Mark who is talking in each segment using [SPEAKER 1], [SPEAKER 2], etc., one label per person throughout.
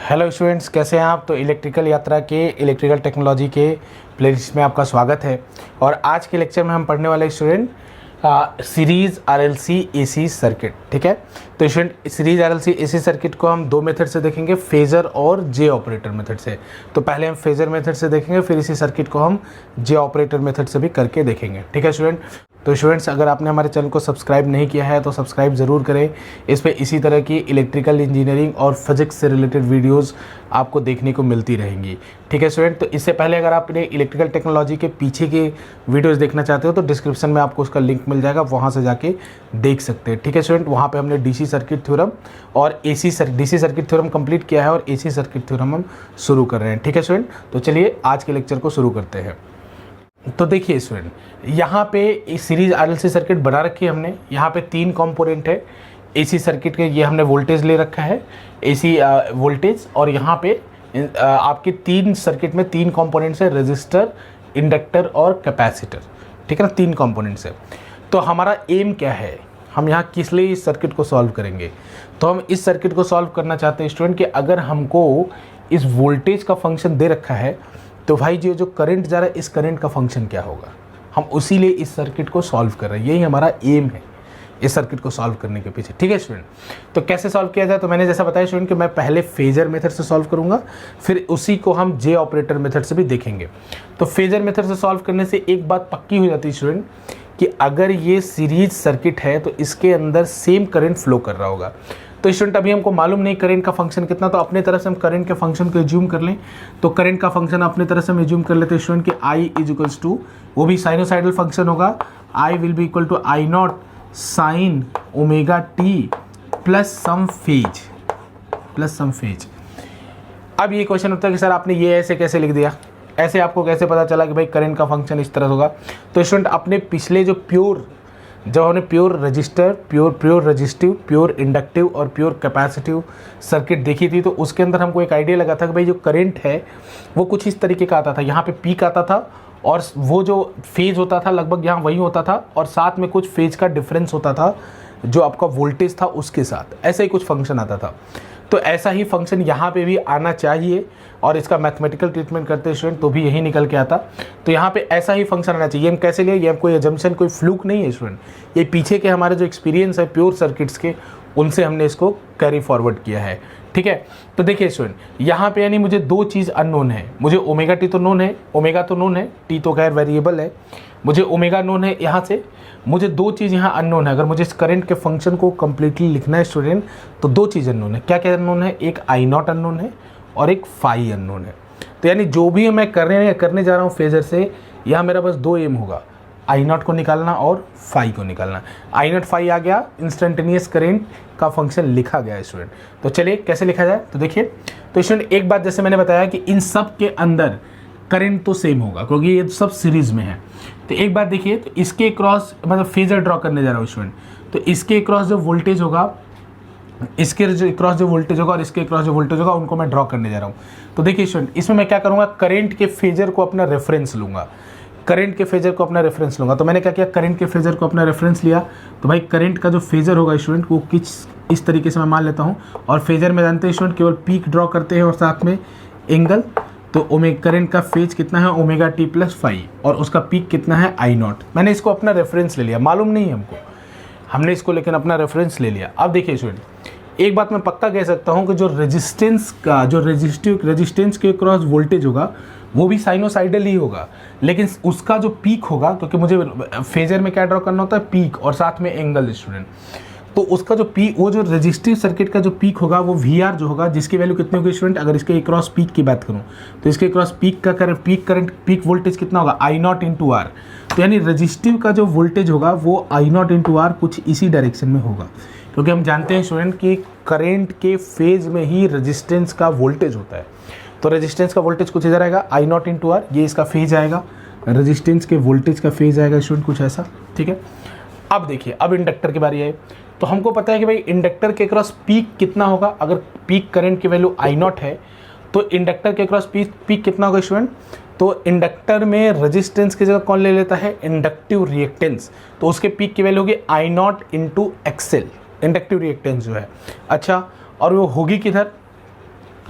[SPEAKER 1] Hello students, कैसे हैं आप। तो इलेक्ट्रिकल यात्रा के इलेक्ट्रिकल टेक्नोलॉजी के प्लेलिस्ट में आपका स्वागत है। और आज के लेक्चर में हम पढ़ने वाले student series RLC AC circuit. ठीक है, तो student series RLC AC circuit को हम दो मेथड से देखेंगे, फेज़र और जे ऑपरेटर मेथड से। तो पहले हम फेज़र मेथड से देखेंगे, फिर इसी सर्किट को हम जे ऑपरेटर मेथड से भी करके देखेंगे। ठीक है स्टूडेंट। तो स्टूडेंट्स, अगर आपने हमारे चैनल को सब्सक्राइब नहीं किया है तो सब्सक्राइब ज़रूर करें। इस पे इसी तरह की इलेक्ट्रिकल इंजीनियरिंग और फिजिक्स से रिलेटेड वीडियोस आपको देखने को मिलती रहेंगी। ठीक है स्टूडेंट। तो इससे पहले अगर आपने इलेक्ट्रिकल टेक्नोलॉजी के पीछे के वीडियोस देखना चाहते हो तो डिस्क्रिप्शन में आपको उसका लिंक मिल जाएगा, वहाँ से जाके देख सकते हैं। ठीक है स्टूडेंट। वहाँ पर हमने डीसी सर्किट थ्योरम और डीसी सर्किट थ्योरम कंप्लीट किया है और एसी सर्किट थ्योरम हम शुरू कर रहे हैं। ठीक है स्टूडेंट। तो चलिए आज के लेक्चर को शुरू करते हैं। तो देखिए स्टूडेंट, यहाँ पे सीरीज आरएलसी सर्किट बना रखी है हमने। यहाँ पे तीन कंपोनेंट है एसी सर्किट के। ये हमने वोल्टेज ले रखा है, एसी वोल्टेज। और यहाँ पे आपके तीन सर्किट में तीन कंपोनेंट्स है, रेजिस्टर, इंडक्टर और कैपेसिटर। ठीक है ना, तीन कंपोनेंट्स है। तो हमारा एम क्या है, हम यहाँ किस लिए इस सर्किट को सॉल्व करेंगे। तो हम इस सर्किट को सॉल्व करना चाहते हैं स्टूडेंट कि अगर हमको इस वोल्टेज का फंक्शन दे रखा है तो भाई जो करंट जा रहा है, इस करंट का फंक्शन क्या होगा। हम उसी लिए इस सर्किट को सॉल्व कर रहे हैं, यही हमारा एम है इस सर्किट को सॉल्व करने के पीछे। ठीक है स्टूडेंट। तो कैसे सॉल्व किया जाए, तो मैंने जैसा बताया स्टूडेंट कि मैं पहले फेजर मेथड से सॉल्व करूंगा, फिर उसी को हम जे ऑपरेटर मेथड से भी देखेंगे। तो फेजर मेथड से सॉल्व करने से एक बात पक्की हो जाती है स्टूडेंट कि अगर ये सीरीज सर्किट है तो इसके अंदर सेम करंट फ्लो कर रहा होगा। तो स्टूडेंट अभी हमको मालूम नहीं करंट का फंक्शन कितना, तो अपने तरफ से हम करंट के फंक्शन को एज्यूम कर लें। तो करंट का फंक्शन अपने तरफ से हम एज्यूम कर लेते हैं स्टूडेंट कि आई इज इक्वल्स टू, वो भी साइनोसाइडल फंक्शन होगा, I will be equal to I not sine omega T plus some phase. अब ये क्वेश्चन होता है कि सर आपने ये ऐसे कैसे लिख दिया, ऐसे आपको कैसे पता चला कि भाई करंट का फंक्शन इस तरह होगा। तो स्टूडेंट अपने पिछले जब हमने pure resistor, pure resistive, pure inductive और प्योर कैपेसिटिव सर्किट देखी थी, तो उसके अंदर हमको एक आइडिया लगा था कि भाई जो करंट है वो कुछ इस तरीके का आता था। यहाँ पे पीक आता था और वो जो फेज होता था लगभग यहाँ वही होता था, और साथ में कुछ फेज का डिफरेंस होता था जो आपका वोल्टेज था उसके साथ, ऐसा ही कुछ फंक्शन आता था। तो ऐसा ही फंक्शन यहाँ पे भी आना चाहिए, और इसका मैथमेटिकल ट्रीटमेंट करते स्टूडेंट तो भी यही निकल के आता। तो यहाँ पे ऐसा ही फंक्शन आना चाहिए। हम कैसे लिए, ये कोई एजम्पशन, कोई फ्लूक नहीं है स्टूडेंट, ये पीछे के हमारे जो एक्सपीरियंस है प्योर सर्किट्स के, उनसे हमने इसको कैरी फॉरवर्ड किया है। ठीक है। तो देखिए स्टूडेंट, यहाँ पे यानी मुझे दो चीज़ अननोन है। मुझे ओमेगा टी तो नोन है, ओमेगा तो नोन है, टी तो खैर वेरिएबल है। मुझे ओमेगा नोन है, यहाँ से मुझे दो चीज़ यहाँ अननोन है। अगर मुझे इस करंट के फंक्शन को कम्प्लीटली लिखना है स्टूडेंट तो दो चीज़ अननोन है। क्या क्या अननोन है, एक आई नॉट अननोन है और एक फाई अननोन है। तो यानी जो भी मैं करने जा रहा हूँ फेजर से, यहाँ मेरा बस दो एम होगा, आई नॉट को निकालना और फाई को निकालना। आई नॉट फाई आ गया, इंस्टेंटेनियस करंट का फंक्शन लिखा गया है स्टूडेंट। तो चलिए कैसे लिखा जाए, तो देखिए। तो स्टूडेंट एक बात जैसे मैंने बताया कि इन सब के अंदर करंट तो सेम होगा क्योंकि ये सब सीरीज में है। तो एक बात देखिए, तो इसके क्रॉस मतलब फेजर ड्रॉ करने जा रहा हूँ स्टूडेंट, तो इसके क्रॉस जो वोल्टेज होगा, इसके क्रॉस जो वोल्टेज होगा और इसके क्रॉस जो वोल्टेज होगा, उनको मैं ड्रॉ करने जा रहा हूँ। तो देखिए स्टूडेंट, इसमें मैं क्या करूँगा, करंट के फेजर को अपना रेफरेंस लूँगा। करंट के फेजर को अपना रेफरेंस लूँगा। तो मैंने क्या किया, करंट के फेजर को अपना रेफरेंस लिया। तो भाई करंट का जो फेजर होगा स्टूडेंट वो इस तरीके से मैं मान लेता हूँ। और फेजर में जानते हैं स्टूडेंट केवल पीक ड्रॉ करते हैं और साथ में एंगल। तो करंट का फेज कितना है, ओमेगा टी प्लस फाई, और उसका पीक कितना है, आई नॉट। मैंने इसको अपना रेफरेंस ले लिया, मालूम नहीं है हमको, हमने इसको लेकिन अपना रेफरेंस ले लिया। अब देखिए स्टूडेंट, एक बात मैं पक्का कह सकता हूँ कि जो रेजिस्टेंस का जो रेजिस्टेंस के क्रॉस वोल्टेज होगा वो भी साइनोसाइडल ही होगा, लेकिन उसका जो पीक होगा, क्योंकि मुझे फेजर में क्या ड्रॉ करना होता है, पीक और साथ में एंगल स्टूडेंट। तो उसका जो पीक, वो जो रेजिस्टिव सर्किट का जो पीक होगा वो वी आर जो होगा, जिसकी वैल्यू कितनी होगी स्टूडेंट, अगर इसके क्रॉस पीक की बात करूँ तो इसके क्रॉस पीक का पीक वोल्टेज कितना होगा, आई नॉट इंटू आर। तो यानी रेजिस्टिव का जो वोल्टेज होगा वो आई नॉट इंटू आर कुछ इसी डायरेक्शन में होगा, क्योंकि हम जानते हैं स्टूडेंट कि करंट के फेज में ही रेजिस्टेंस का वोल्टेज होता है। तो रेजिस्टेंस का वोल्टेज कुछ इधर आएगा, आई नॉट इंटू आर, ये इसका फेज आएगा, रेजिस्टेंस के वोल्टेज का फेज आएगा स्टूडेंट कुछ ऐसा। ठीक है। अब देखिए, अब इंडक्टर की बारी है। तो हमको पता है कि भाई इंडक्टर के क्रॉस पीक कितना होगा, अगर पीक करंट की वैल्यू आई नॉट है तो इंडक्टर के क्रॉस पीक कितना होगा स्टूडेंट। तो इंडक्टर में रेजिस्टेंस की जगह कौन ले लेता है, इंडक्टिव रिएक्टेंस। तो उसके पीक की वैल्यू होगी I not into XL, inductive reactance जो है। अच्छा, और वो होगी किधर,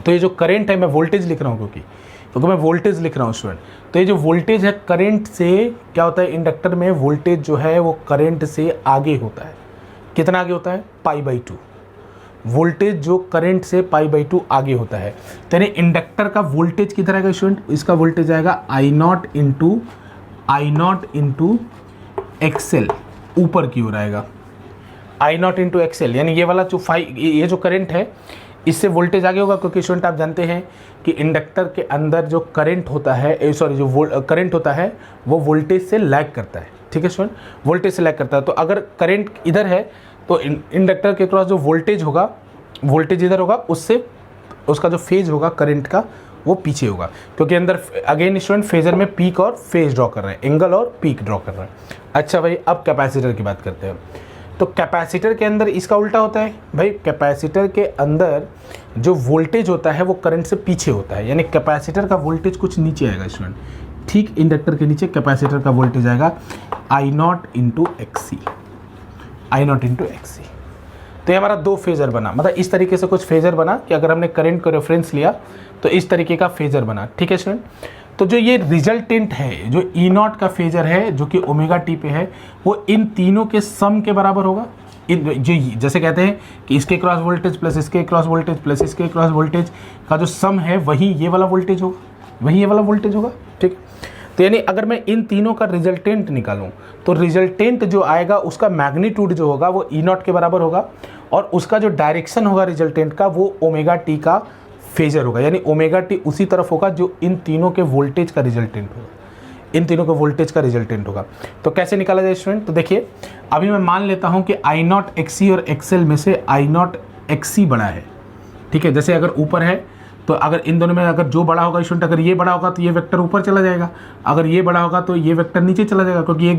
[SPEAKER 1] तो ये जो करंट है, मैं वोल्टेज लिख रहा हूँ क्योंकि मैं वोल्टेज लिख रहा हूँ स्टूडेंट। तो ये जो वोल्टेज है करंट से क्या होता है, इंडक्टर में वोल्टेज जो है वो करंट से आगे होता है। कितना आगे होता है? π/2। वोल्टेज जो करंट से π/2 आगे होता है। तो यानी इंडक्टर का वोल्टेज कितना आएगा स्टूडेंट? इसका वोल्टेज आएगा I0 इंटू एक्सएल, ऊपर की ओर आएगा I0 इंटू एक्सएल। यानी ये वाला जो ये जो करंट है इससे वोल्टेज आगे होगा, क्योंकि स्टूडेंट आप जानते हैं कि इंडक्टर के अंदर जो करंट होता है, सॉरी जो करंट होता है वो वोल्टेज से लैग करता है। ठीक है स्टूडेंट, वोल्टेज से लैग करता है। तो अगर करंट इधर है तो इंडक्टर के क्रॉस जो वोल्टेज होगा, वोल्टेज इधर होगा, उससे उसका जो फेज होगा करंट का वो पीछे होगा, क्योंकि अंदर अगेन स्टूडेंट फेजर में पीक और फेज ड्रॉ कर रहे हैं, एंगल और पीक ड्रॉ कर रहे हैं। अच्छा भाई, अब कैपेसिटर की बात करते हैं। तो कैपेसिटर के अंदर इसका उल्टा होता है भाई। कैपेसिटर के अंदर जो वोल्टेज होता है वो करंट से पीछे होता है, यानी कैपेसिटर का वोल्टेज कुछ नीचे आएगा स्टूडेंट। ठीक इंडक्टर के नीचे कैपेसिटर का वोल्टेज आएगा I0 into XC, I0 into XC. तो ये हमारा दो फेजर बना, मतलब इस तरीके से कुछ फेजर बना कि अगर हमने करंट को रेफरेंस लिया तो इस तरीके का फेजर बना। ठीक है स्टूडेंट, तो जो ये रिजल्टेंट है, जो E0 का फेजर है जो कि ओमेगा टी पे है, वो इन तीनों के सम के बराबर होगा। जो जैसे कहते हैं कि इसके क्रॉस वोल्टेज प्लस इसके क्रॉस वोल्टेज प्लस इसके क्रॉस वोल्टेज का जो सम है वही ये वाला वोल्टेज होगा, वही ये वाला वोल्टेज होगा। ठीक, तो यानी अगर मैं इन तीनों का रिजल्टेंट निकालूं तो रिजल्टेंट जो आएगा उसका मैग्नीट्यूड जो होगा वो E0 के बराबर होगा, और उसका जो डायरेक्शन होगा रिजल्टेंट का वो ओमेगा टी का फेजर होगा, यानी ओमेगा टी उसी तरफ होगा जो इन तीनों के वोल्टेज का रिजल्टेंट होगा, इन तीनों के वोल्टेज का रिजल्टेंट होगा। तो कैसे निकाला जाए स्टूडेंट? तो देखिए, अभी मैं मान लेता हूं कि I0 XC और XL में से I0 XC बड़ा है। ठीक है, जैसे अगर ऊपर है तो अगर इन दोनों में अगर जो बड़ा होगा स्टूडेंट, अगर ये बड़ा होगा तो ये वेक्टर ऊपर चला जाएगा, अगर ये बड़ा होगा तो ये वेक्टर नीचे चला जाएगा, क्योंकि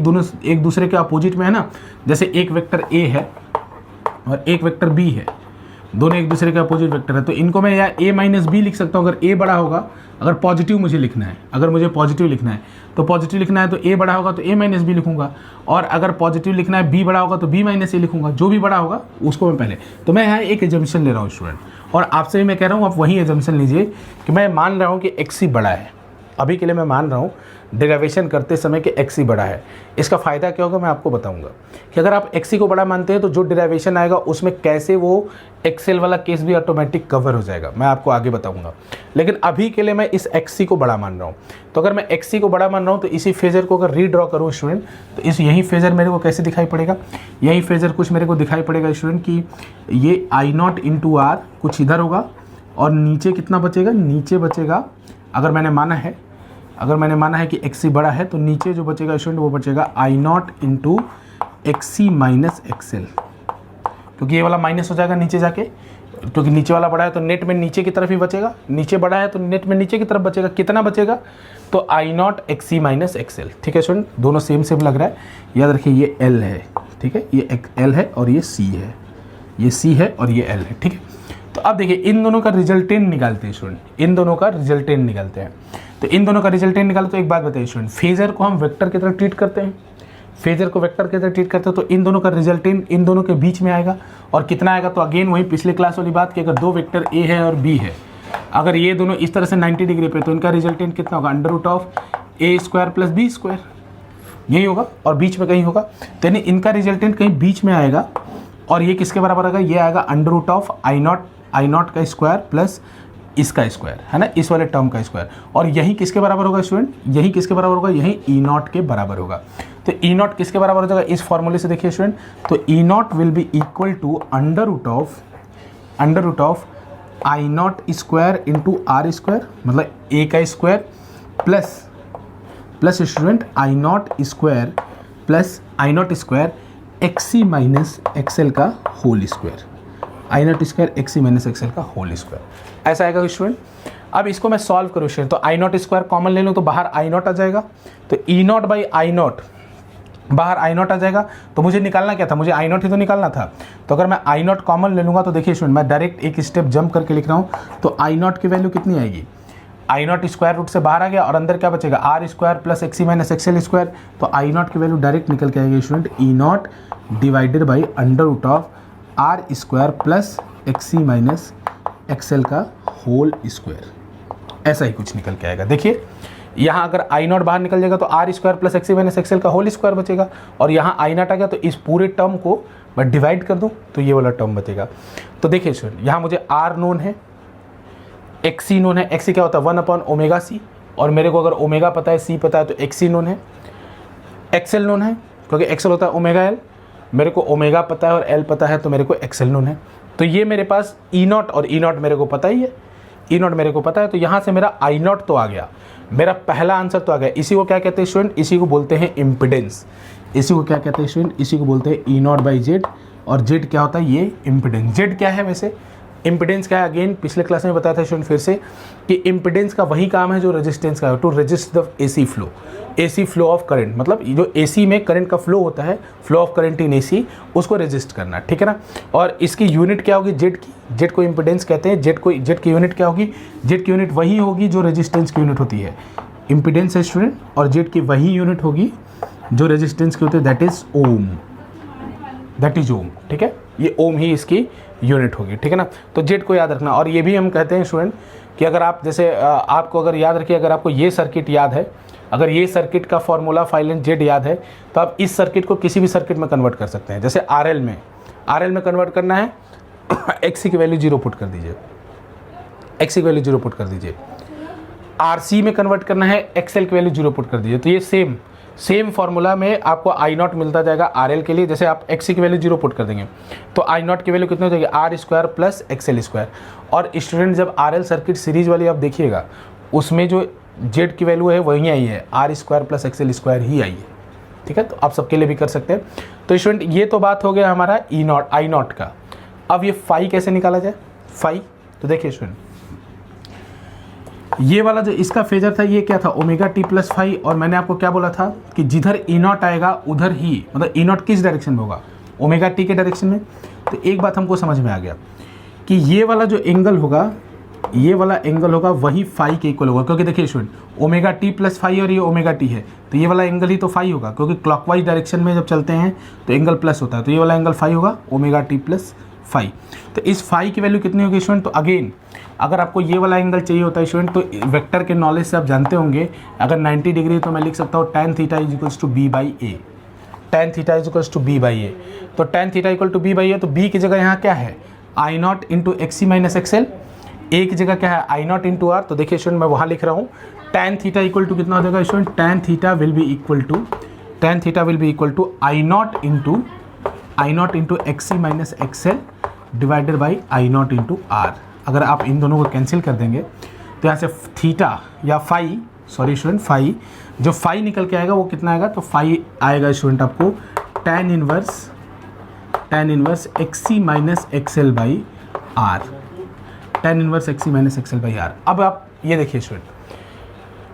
[SPEAKER 1] एक दूसरे के अपोजिट में है ना। जैसे एक वेक्टर A है और एक वेक्टर B है, दोनों एक दूसरे के अपोजिट वेक्टर है, तो इनको मैं या A माइनस बी लिख सकता हूँ। अगर A बड़ा होगा, अगर पॉजिटिव मुझे लिखना है, अगर मुझे पॉजिटिव लिखना है तो पॉजिटिव लिखना है तो A बड़ा होगा तो A माइनस बी लिखूंगा, और अगर पॉजिटिव लिखना है B बड़ा होगा तो B माइनस ए लिखूंगा। जो भी बड़ा होगा उसको मैं पहले, तो मैं यहाँ एक एजम्पशन ले रहा हूँ स्टूडेंट, और आपसे भी मैं कह रहा हूँ आप वही एजम्पशन लीजिए कि मैं मान रहा हूँ कि XC बड़ा है। अभी के लिए मैं मान रहा हूँ डेरिवेशन करते समय कि XC बड़ा है। इसका फ़ायदा क्या होगा मैं आपको बताऊंगा कि अगर आप XC को बड़ा मानते हैं तो जो डेरिवेशन आएगा उसमें कैसे वो XL वाला केस भी ऑटोमेटिक कवर हो जाएगा, मैं आपको आगे बताऊंगा। लेकिन अभी के लिए मैं इस XC को बड़ा मान रहा हूँ। तो अगर मैं XC को बड़ा मान रहा हूँ तो इसी फेजर को अगर रीड्रॉ करूँ स्टूडेंट, तो इस यही फेजर मेरे को कैसे दिखाई पड़ेगा? यही फेजर कुछ मेरे को दिखाई पड़ेगा स्टूडेंट कि ये I0 इंटू R कुछ इधर होगा, और नीचे कितना बचेगा? नीचे बचेगा, अगर मैंने माना है कि XC बड़ा है तो नीचे जो बचेगा स्टूडेंट वो बचेगा I0 into XC minus XL, क्योंकि ये वाला माइनस हो जाएगा नीचे जाके, क्योंकि नीचे वाला बड़ा है तो नेट में नीचे की तरफ ही बचेगा, नीचे बड़ा है तो नेट में नीचे की तरफ बचेगा। कितना बचेगा? तो I0 XC माइनस XL। ठीक है स्टूडेंट, दोनों सेम लग रहा है, याद रखिए ये L है। ठीक है, ये L है और ये C है, ये C है और ये L है। ठीक है, तो अब देखिए इन दोनों का रिजल्टेंट निकालते हैं स्टूडेंट, इन दोनों का रिजल्टेंट निकालते हैं। तो इन दोनों का रिजल्टेंट निकालो तो एक बात बताइए स्टूडेंट, फेजर को हम वेक्टर की तरह ट्रीट करते हैं, फेजर को वेक्टर की तरह ट्रीट करते हैं, तो इन दोनों का रिजल्टेंट इन दोनों के बीच में आएगा। और कितना आएगा? तो अगेन वही पिछले क्लास वाली बात कि अगर दो वेक्टर A है और B है, अगर ये दोनों इस तरह से 90 डिग्री पे, तो इनका रिजल्टेंट कितना होगा? √A² प्लस B², यही होगा, और बीच में कहीं होगा, तो यानी इनका रिजल्टेंट कहीं बीच में आएगा। और ये किसके बराबर आएगा? ये आएगा √I0 का स्क्वायर प्लस इसका स्क्वायर, है ना, इस वाले टर्म का स्क्वायर। और यही किसके बराबर होगा स्टूडेंट? यही किसके बराबर होगा? यही E0 के बराबर होगा। तो E0 किसके बराबर हो जाएगा इस फॉर्मूले से? देखिए स्टूडेंट, तो E0 will be equal to under root of I0 square into R², मतलब A का square plus student I0 square XC minus XL का whole square, I0 square XC minus XL का होल स्क्वायर, ऐसा आएगा student. अब इसको मैं solve करूँ स्टूडेंट, तो I0 स्क्वायर कॉमन ले लूँ तो बाहर I0 आ जाएगा, तो E0 बाई I0 बाहर I0 आ जाएगा। तो मुझे निकालना क्या था? मुझे I0 ही तो निकालना था। तो अगर मैं I0 कॉमन ले लूँगा तो देखिए स्टूडेंट, मैं डायरेक्ट एक स्टेप जंप करके लिख रहा हूँ, तो I0 की वैल्यू कितनी आएगी? I0 स्क्वायर रूट से बाहर आ गया और अंदर क्या बचेगा? R² plus XC minus XL square, तो I0 की वैल्यू डायरेक्ट निकल के आएगी student E0 divided by under root of R² plus XC minus XL का होल स्क्वायर, ऐसा ही कुछ निकल के आएगा। देखिए यहाँ अगर आई नॉट बाहर निकल जाएगा तो R square plus X minus XL का होल स्क्वायर बचेगा, और यहाँ आई नॉट आ गया तो इस पूरे टर्म को मैं डिवाइड कर दूँ तो ये वाला टर्म बचेगा। तो देखिए स्टूडेंट, यहाँ मुझे आर नोन है, एक्स सी नोन है। एक्स सी क्या होता है 1/ओमेगा सी, और मेरे को अगर ओमेगा पता है, सी पता है, तो एक्स सी नोन है। एक्सएल नोन है क्योंकि एक्सएल होता है ओमेगा एल, मेरे को ओमेगा पता है और एल पता है, तो मेरे को एक्सएल नोन है। तो ये मेरे पास ई नॉट, और ई नॉट मेरे को पता ही है, ई नॉट मेरे को पता है, तो यहाँ से मेरा आई नॉट तो आ गया, मेरा पहला आंसर तो आ गया। इसी को क्या कहते हैं स्टूडेंट, इसी को बोलते हैं इम्पिडेंस। इसी को क्या कहते हैं स्टूडेंट, इसी को बोलते हैं ई नॉट बाई जेड, और जेड क्या होता है, ये इम्पिडेंस। जेड क्या है वैसे, इम्पिडेंस क्या है, अगेन पिछले क्लास में बताया था स्टूडेंट फिर से कि इम्पिडेंस का वही काम है जो रेजिस्टेंस का है, to resist the AC flow, AC flow of current, मतलब जो एसी में करंट का फ्लो होता है, flow of current in AC, उसको रेजिस्ट करना, ठीक है ना। और इसकी यूनिट क्या होगी, जेड की, जेड को इम्पिडेंस कहते हैं। जेड की यूनिट क्या होगी, जेड की यूनिट वही होगी जो रेजिस्टेंस की यूनिट होती है, इम्पिडेंस है स्टूडेंट, और जेड की वही यूनिट होगी जो रेजिस्टेंस की होती है, that is ohm, that is ohm, ठीक है। ये ओम ही इसकी यूनिट होगी, ठीक है ना। तो जेड को याद रखना। और ये भी हम कहते हैं स्टूडेंट कि अगर आप जैसे आपको अगर याद रखिए, अगर आपको ये सर्किट याद है, अगर ये सर्किट का फॉर्मूला फाइल एंड जेड याद है, तो आप इस सर्किट को किसी भी सर्किट में कन्वर्ट कर सकते हैं। जैसे आरएल में कन्वर्ट करना है, एक्सी की वैल्यू 0 पुट कर दीजिए, एक्सी की वैल्यू 0 पुट कर दीजिए। आरसी में कन्वर्ट करना है, एक्सएल की वैल्यू 0 पुट कर दीजिए। तो ये सेम फार्मूला में आपको आई नॉट मिलता जाएगा आरएल के लिए। जैसे आप एक्सी की वैल्यू 0 पुट कर देंगे तो आई नॉट की वैल्यू कितनी हो जाएगी, R square plus XL square. और स्टूडेंट जब आरएल सर्किट सीरीज वाली आप देखिएगा, उसमें जो जेड की वैल्यू है वही आई है, R square plus XL square ही आई है, ठीक है। तो आप सबके लिए भी कर सकते हैं। तो स्टूडेंट ये तो बात हो गया हमारा ई नॉट, आई नॉट का। अब ये फाई कैसे निकाला जाए, फाई, तो देखिए स्टूडेंट, ये वाला जो इसका फेजर था ये क्या था, ओमेगा टी प्लस फाई। और मैंने आपको क्या बोला था कि जिधर ई नॉट आएगा उधर ही, मतलब ई नॉट किस डायरेक्शन में होगा, ओमेगा टी के डायरेक्शन में। तो एक बात हमको समझ में आ गया कि ये वाला जो एंगल होगा, ये वाला एंगल होगा वही फाई के इक्वल होगा, क्योंकि देखिए student omega T plus phi और ये ओमेगा टी है, तो ये वाला एंगल ही तो फाई होगा, क्योंकि क्लॉकवाइज डायरेक्शन में जब चलते हैं तो एंगल प्लस होता है, तो ये वाला एंगल फाई होगा, ओमेगा टी प्लस फाई। तो इस फाई की वैल्यू कितनी होगी स्टूडेंट, तो अगेन अगर आपको ये वाला एंगल चाहिए होता है स्टूडेंट, तो वेक्टर के नॉलेज से आप जानते होंगे, अगर 90 डिग्री तो मैं लिख सकता हूँ tan theta is equals to B by A, tan theta is equals to B by A. तो tan theta equal to B by A, तो बी की जगह यहाँ क्या है, I not into XC minus XL, A की जगह क्या है, आई नॉट इंटू आर। तो देखिए स्टूडेंट मैं वहाँ लिख रहा हूँ tan थीटा इक्वल टू कितना हो जाएगा student, tan theta will be equal to I not into XC minus XL divided by I not into R. अगर आप इन दोनों को कैंसिल कर देंगे तो यहाँ से थीटा या फाई, सॉरी स्टूडेंट फाई, जो फाई निकल के आएगा वो कितना आएगा, तो फाई आएगा स्टूडेंट आपको tan inverse XC minus XL by R, tan inverse XC minus XL by R. अब आप ये देखिए स्टूडेंट,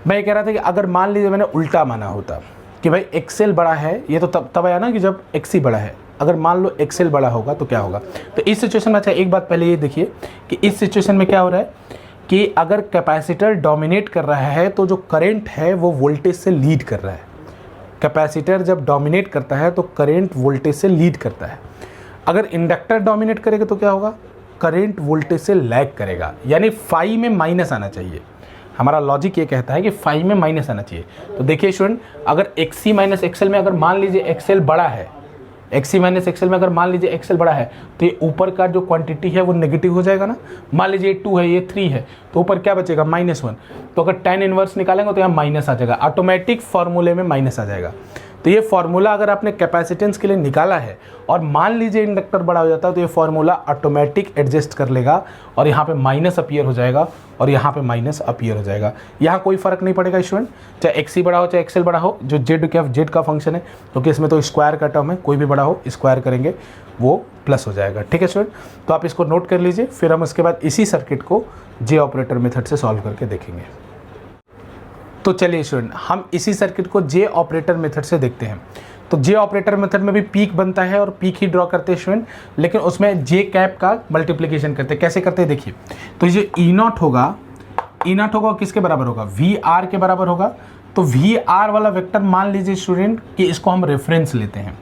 [SPEAKER 1] मैं ये कह रहा था कि अगर मान लीजिए मैंने उल्टा माना होता कि भाई एक्सएल बड़ा है, ये तो तब आया ना कि जब एक्सी बड़ा है, अगर मान लो एक्सएल बड़ा होगा तो क्या होगा। तो इस सिचुएशन में, अच्छा एक बात पहले ये देखिए कि इस सिचुएशन में क्या हो रहा है कि अगर कैपेसिटर डोमिनेट कर रहा है तो जो करंट है वो वोल्टेज से लीड कर रहा है। कैपेसिटर जब डोमिनेट करता है तो करंट वोल्टेज से लीड करता है। अगर इंडक्टर डोमिनेट करेगा तो क्या होगा, करंट वोल्टेज से लैग करेगा, यानी फाई में माइनस आना चाहिए। हमारा लॉजिक ये कहता है कि फाई में माइनस आना चाहिए। तो देखिए स्टूडेंट, अगर एक्सी माइनस एक्सएल में अगर मान लीजिए एक्सएल बड़ा है, एक्सी माइनस एक्सएल में अगर मान लीजिए एक्सएल बड़ा है, तो ये ऊपर का जो क्वांटिटी है वो नेगेटिव हो जाएगा ना। मान लीजिए 2 है, ये 3 है, तो ऊपर क्या बचेगा, -1। तो अगर tan इनवर्स निकालेंगे तो यहाँ माइनस आ जाएगा, ऑटोमेटिक फार्मूले में माइनस आ जाएगा। तो ये फार्मूला अगर आपने कैपेसिटेंस के लिए निकाला है और मान लीजिए इंडक्टर बड़ा हो जाता है, तो ये फार्मूला ऑटोमेटिक एडजस्ट कर लेगा और यहाँ पे माइनस अपीयर हो जाएगा और यहाँ पे माइनस अपीयर हो जाएगा। यहाँ कोई फर्क नहीं पड़ेगा स्टूडेंट, चाहे एक्सी बड़ा हो चाहे एक्सएल बड़ा हो, जो जेड का फंक्शन है, क्योंकि इसमें तो स्क्वायर का टर्म है, कोई भी बड़ा हो स्क्वायर करेंगे वो प्लस हो जाएगा। ठीक है स्टूडेंट, तो आप इसको नोट कर लीजिए, फिर हम उसके बाद इसी सर्किट को जे ऑपरेटर मेथड से सॉल्व करके देखेंगे। तो चलिए स्टूडेंट, हम इसी सर्किट को जे ऑपरेटर मेथड से देखते हैं। तो जे ऑपरेटर मेथड में भी पीक बनता है और पीक ही ड्रॉ करते हैं स्टूडेंट, लेकिन उसमें जे कैप का मल्टीप्लिकेशन करते हैं। कैसे करते हैं देखिए, तो ये ई नॉट होगा, किसके बराबर होगा, वी आर के बराबर होगा। तो वी आर वाला वेक्टर मान लीजिए स्टूडेंट कि इसको हम रेफरेंस लेते हैं।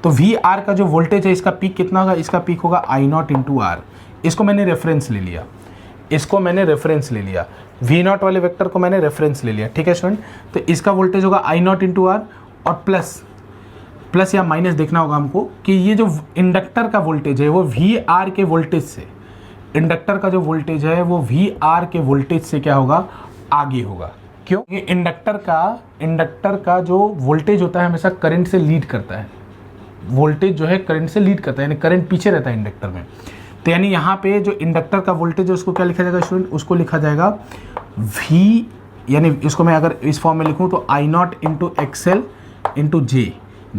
[SPEAKER 1] तो वी आर का जो वोल्टेज है, इसका पीक कितना होगा, इसका पीक होगा आई नॉट इंटू आर, इसको मैंने रेफरेंस ले लिया। इसको मैंने रेफरेंस ले लिया, वी नॉट वाले वेक्टर को मैंने रेफरेंस ले लिया, ठीक है स्टूडेंट। तो इसका वोल्टेज होगा आई नॉट इंटू आर, और प्लस या माइनस देखना होगा हमको कि ये जो इंडक्टर का वोल्टेज है वो वी आर के वोल्टेज से, इंडक्टर का जो वोल्टेज है वो वी आर के वोल्टेज से क्या होगा, आगे होगा। क्यों? ये इंडक्टर का जो वोल्टेज होता है हमेशा करंट से लीड करता है, वोल्टेज जो है करंट से लीड करता है, यानी करंट पीछे रहता है इंडक्टर में। तो यानी यहाँ पे जो इंडक्टर का वोल्टेज है उसको क्या लिखा जाएगा स्टूडेंट, उसको लिखा जाएगा V, यानी इसको मैं अगर इस फॉर्म में लिखूँ तो I not into XL into जे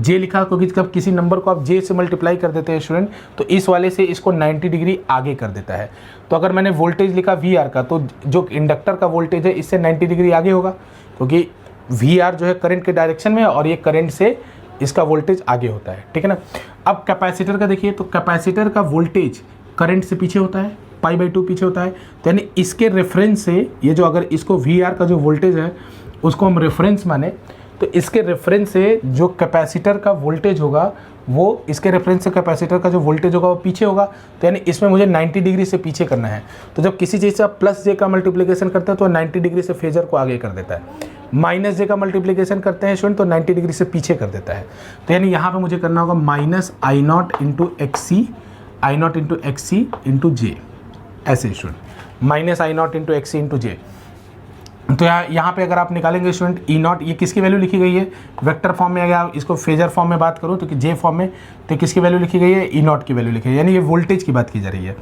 [SPEAKER 1] लिखा, क्योंकि जब किसी नंबर को आप जे से मल्टीप्लाई कर देते हैं स्टूडेंट तो इस वाले से इसको 90 डिग्री आगे कर देता है। तो अगर मैंने वोल्टेज लिखा वी आर का, तो जो इंडक्टर का वोल्टेज है इससे 90 डिग्री आगे होगा, क्योंकि वी आर जो है करंट के डायरेक्शन में और ये करंट से इसका वोल्टेज आगे होता है, ठीक है ना। अब कैपेसिटर का देखिए, तो कैपेसिटर का वोल्टेज करंट से पीछे होता है, π/2 पीछे होता है। तो यानी इसके रेफरेंस से ये जो, अगर इसको वी आर का जो वोल्टेज है उसको हम रेफरेंस माने, तो इसके रेफरेंस से जो कैपेसिटर का वोल्टेज होगा वो, इसके रेफरेंस से कैपेसिटर का जो वोल्टेज होगा वो पीछे होगा। तो यानी इसमें मुझे 90 डिग्री से पीछे करना है। तो जब किसी चीज़ से आप प्लस जे का मल्टीप्लिकेशन करते हैं तो 90 डिग्री से फेजर को आगे कर देता है, माइनस जे का मल्टीप्लिकेशन करते हैं स्टूडेंट तो 90 डिग्री से पीछे कर देता है। तो यानी यहाँ पे मुझे करना होगा minus I not into XC, I not into XC into J, ऐसे student, minus I not into XC into J. तो यहाँ पे अगर आप निकालेंगे स्टूडेंट ई नॉट, ये किसकी वैल्यू लिखी गई है वेक्टर फॉर्म में, अगर इसको फेजर फॉर्म में बात करूँ तो कि जे फॉर्म में, तो किसकी वैल्यू लिखी गई है, ई नॉट की वैल्यू लिखी है, यानी ये वोल्टेज की बात की जा रही है।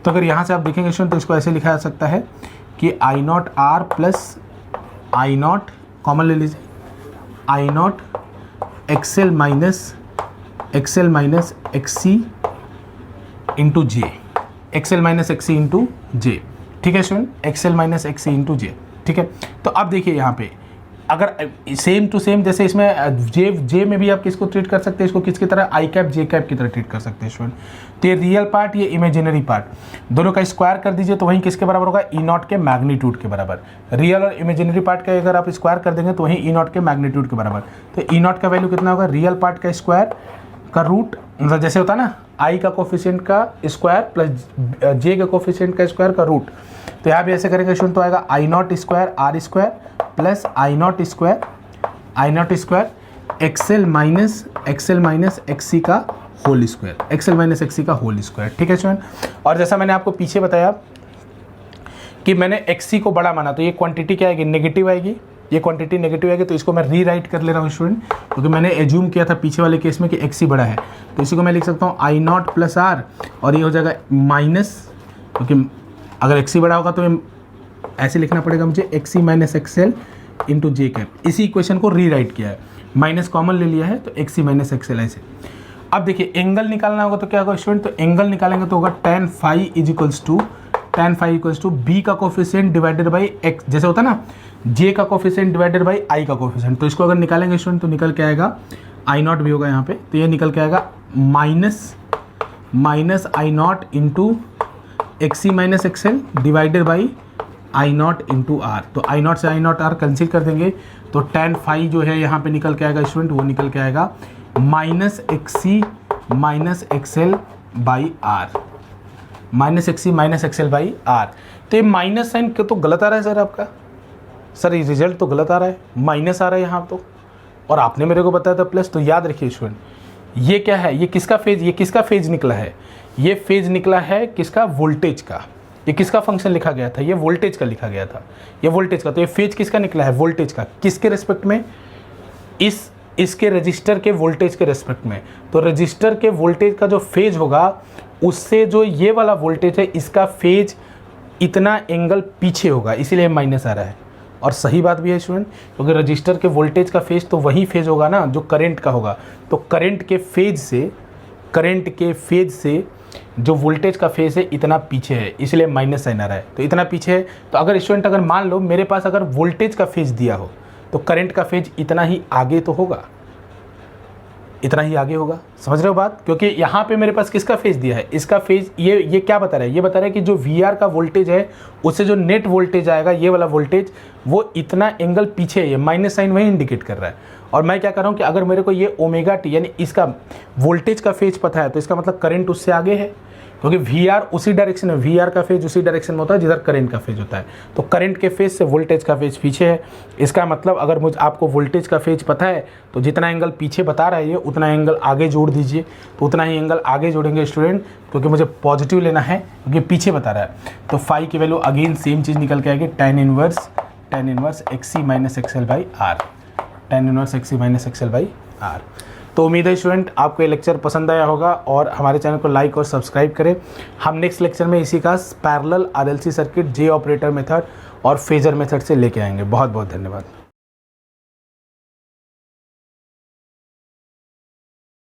[SPEAKER 1] तो अगर यहाँ से आप देखेंगे स्टूडेंट तो इसको ऐसे लिखा जा सकता है कि I naught R plus I naught, common ले लीजिए, I naught XL minus XC into J, XL minus XC into J, ठीक है student, XL minus XC into J, ठीक है। तो अब देखिए यहाँ पे अगर सेम टू सेम, जैसे इसमें जे में भी आप किसको ट्रीट कर सकते हैं, इसको किसकी तरह, आई कैप जे कैप की तरह ट्रीट कर सकते हैं स्टूडेंट। तो ये रियल पार्ट, ये इमेजिनरी पार्ट, दोनों का स्क्वायर कर दीजिए तो वहीं किसके बराबर होगा, ई नॉट के मैग्नीट्यूड के बराबर। रियल और इमेजिनरी पार्ट का अगर आप स्क्वायर कर देंगे तो वहीं ई नॉट के मैग्नीट्यूड के बराबर। तो ई नॉट का वैल्यू कितना होगा, रियल पार्ट का स्क्वायर का रूट, मतलब जैसे होता है ना आई का कोफिशिएंट का स्क्वायर प्लस जे का कोफिशिएंट का स्क्वायर का रूट। तो यहाँ भी ऐसे करेंगे स्टूडेंट तो आएगा I naught square R square plus I naught square XL minus XC का whole square, XL minus XC का होल स्क्वायर, ठीक है स्टूडेंट। और जैसा मैंने आपको पीछे बताया कि मैंने एक्सी को बड़ा माना तो ये क्वांटिटी क्या आएगी, नेगेटिव आएगी, ये क्वांटिटी नेगेटिव आएगी। तो इसको मैं रीराइट कर ले रहा हूँ स्टूडेंट, क्योंकि मैंने एज्यूम किया था पीछे वाले केस में कि एक्सी बड़ा है। तो इसी को मैं लिख सकता हूँ आई नॉट प्लस आर, और ये हो जाएगा माइनस, क्योंकि अगर एक्सी बड़ा होगा तो ऐसे लिखना पड़ेगा मुझे, एक्सी माइनस एक्सएल इंटू जे कैप। इसी इक्वेशन को रीराइट किया है, माइनस कॉमन ले लिया है तो एक्सी माइनस एक्सएल ऐसे। अब देखिए एंगल निकालना होगा तो क्या होगा स्टूडेंट, तो एंगल निकालेंगे तो होगा tan phi equals to B का कोफिशिएंट डिवाइडेड बाई एक्स, जैसे होता है ना जे का कोफिशिएंट डिवाइडेड बाई आई का कोफिशिएंट। तो इसको अगर निकालेंगे स्टूडेंट तो निकल के आएगा, आई नॉट भी होगा यहाँ पे, तो ये निकल के आएगा minus I not into XC minus XL divided by I not into R. तो आई नॉट से आई नॉट आर कैंसिल कर देंगे तो tan phi जो है यहाँ पे निकल के आएगा स्टूडेंट, वो निकल के आएगा minus XC minus XL by R, minus XC minus XL by R. तो ये माइनस साइन क्यों तो गलत आ रहा है सर आपका, सर ये रिजल्ट तो गलत आ रहा है, माइनस आ रहा है यहाँ तो, और आपने मेरे को बताया था प्लस। तो याद रखिए स्टूडेंट ये क्या है, ये किसका फेज निकला है, ये फेज निकला है किसका, वोल्टेज का। ये किसका फंक्शन लिखा गया था, ये वोल्टेज का लिखा गया था, ये वोल्टेज का। तो ये फेज किसका निकला है, वोल्टेज का, किसके रेस्पेक्ट में, इसके रजिस्टर के वोल्टेज के रेस्पेक्ट में। तो रजिस्टर के वोल्टेज का जो फेज होगा उससे जो ये वाला वोल्टेज है इसका फेज इतना एंगल पीछे होगा, इसीलिए माइनस आ रहा है। और सही बात भी है स्टूडेंट, क्योंकि रजिस्टर के वोल्टेज का फेज तो वही फेज होगा ना जो करंट का होगा। तो करंट के फेज से जो वोल्टेज का फेज है इतना पीछे है, इसलिए माइनस साइन आ रहा है। तो इतना पीछे है, तो अगर स्टूडेंट अगर मान लो मेरे पास अगर वोल्टेज का फेज दिया हो तो करंट का फेज इतना ही आगे तो होगा, इतना ही आगे होगा। समझ रहे हो बात, क्योंकि यहाँ पे मेरे पास किसका फेज दिया है, इसका फेज। ये क्या बता रहा है, ये बता रहा है कि जो वी आर का वोल्टेज है उससे जो नेट वोल्टेज आएगा ये वाला वोल्टेज वो इतना एंगल पीछे है, ये माइनस साइन वही इंडिकेट कर रहा है। और मैं क्या कर रहा हूँ कि अगर मेरे को ये ओमेगा टी यानी इसका वोल्टेज का फेज पता है तो इसका मतलब करंट उससे आगे है, क्योंकि वी आर उसी डायरेक्शन में, वी आर का फेज उसी डायरेक्शन में होता है जिधर करंट का फेज होता है। तो करंट के फेज से वोल्टेज का फेज पीछे है। इसका मतलब अगर मुझे आपको वोल्टेज का फेज पता है तो जितना एंगल पीछे बता रहा है ये, उतना एंगल आगे जोड़ दीजिए। तो उतना ही एंगल आगे जोड़ेंगे स्टूडेंट, क्योंकि मुझे पॉजिटिव लेना है, क्योंकि पीछे बता रहा है। तो फाई की वैल्यू अगेन सेम चीज़ निकल के आएगी, tan inverse XC minus XL by R, tan inverse XC minus XL by R. तो उम्मीद है स्टूडेंट आपको ये लेक्चर पसंद आया होगा और हमारे चैनल को लाइक और सब्सक्राइब करें। हम नेक्स्ट लेक्चर में इसी का पैरेलल आरएलसी सर्किट, जे ऑपरेटर मेथड और फेजर मेथड से लेके आएंगे। बहुत बहुत धन्यवाद।